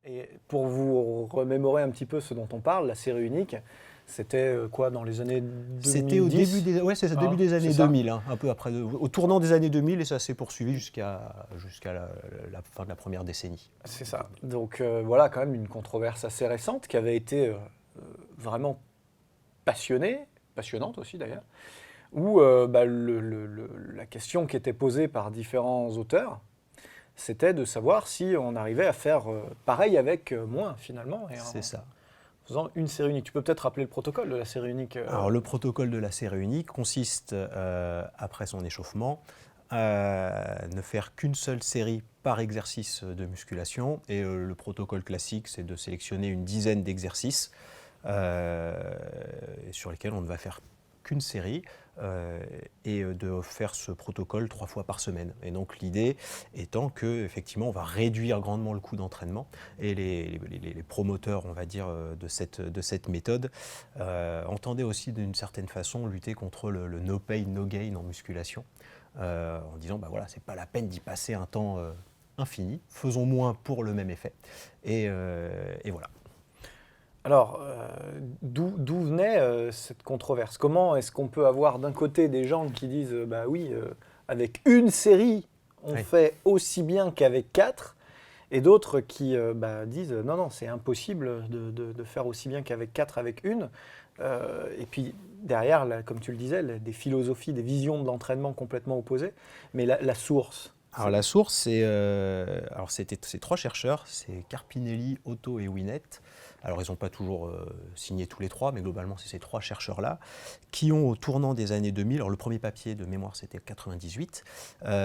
Et pour vous remémorer un petit peu ce dont on parle, la série unique, c'était quoi dans les années 2010? C'était au début des, ouais, c'est ça, début des années c'est ça 2000, hein, un peu après, au tournant des années 2000, et ça s'est poursuivi jusqu'à la fin de la première décennie. C'est ça. Donc voilà, quand même une controverse assez récente qui avait été vraiment passionnante aussi d'ailleurs, où la question qui était posée par différents auteurs, c'était de savoir si on arrivait à faire pareil avec moins finalement, et C'est en ça. faisant une série unique. Tu peux peut-être rappeler le protocole de la série unique Alors, le protocole de la série unique consiste, après son échauffement, à ne faire qu'une seule série par exercice de musculation. Et le protocole classique, c'est de sélectionner une dizaine d'exercices sur lesquels on ne va faire qu'une série et de faire ce protocole 3 fois par semaine. Et donc l'idée étant qu'effectivement on va réduire grandement le coût d'entraînement et les promoteurs, on va dire, de cette méthode entendaient aussi d'une certaine façon lutter contre le no pain, no gain en musculation en disant bah voilà, c'est pas la peine d'y passer un temps infini, faisons moins pour le même effet et voilà. Alors, d'où venait cette controverse? Comment est-ce qu'on peut avoir d'un côté des gens qui disent bah oui, avec une série, on Oui. fait aussi bien qu'avec 4, et d'autres qui disent non, non, c'est impossible de faire aussi bien qu'avec 4 avec une. Et puis derrière, là, comme tu le disais, des philosophies, des visions de l'entraînement complètement opposées. Mais la source, Alors la source, c'était ces 3 chercheurs, c'est Carpinelli, Otto et Winnet. Alors ils n'ont pas toujours signé tous les 3, mais globalement c'est ces 3 chercheurs-là qui ont, au tournant des années 2000, alors le premier papier de mémoire c'était 98,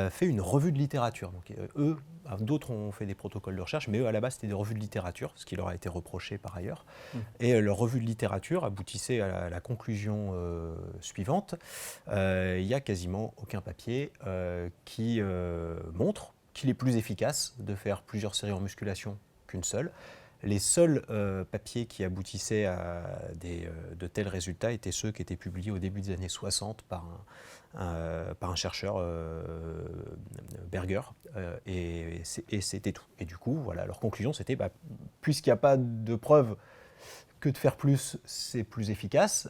fait une revue de littérature. Donc d'autres ont fait des protocoles de recherche, mais eux à la base c'était des revues de littérature, ce qui leur a été reproché par ailleurs. Et leur revue de littérature aboutissait à la conclusion suivante. Il n'y a quasiment aucun papier qui montre qu'il est plus efficace de faire plusieurs séries en musculation qu'une seule. Les seuls papiers qui aboutissaient à de tels résultats étaient ceux qui étaient publiés au début des années 60 par un chercheur, Berger, et c'était tout. Et du coup, voilà, leur conclusion c'était, puisqu'il n'y a pas de preuve que de faire plus, c'est plus efficace,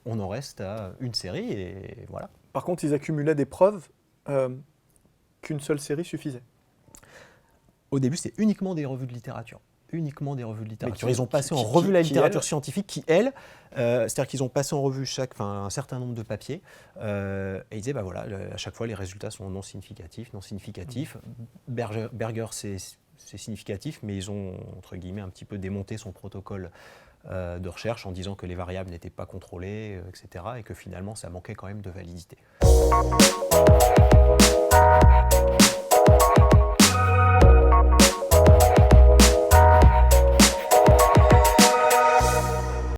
on en reste à une série, et voilà. par contre, ils accumulaient des preuves qu'une seule série suffisait. Au début, c'était uniquement des revues de littérature. Uniquement des revues de littérature. qui- Ils ont passé en qui- revue la qui, littérature elles- scientifique qui, elle, c'est-à-dire qu'ils ont passé en revue un certain nombre de papiers et ils disaient, voilà, à chaque fois, les résultats sont non significatifs, non significatifs. Berger, c'est significatif, mais ils ont, entre guillemets, un petit peu démonté son protocole de recherche en disant que les variables n'étaient pas contrôlées, etc., et que finalement, ça manquait quand même de validité.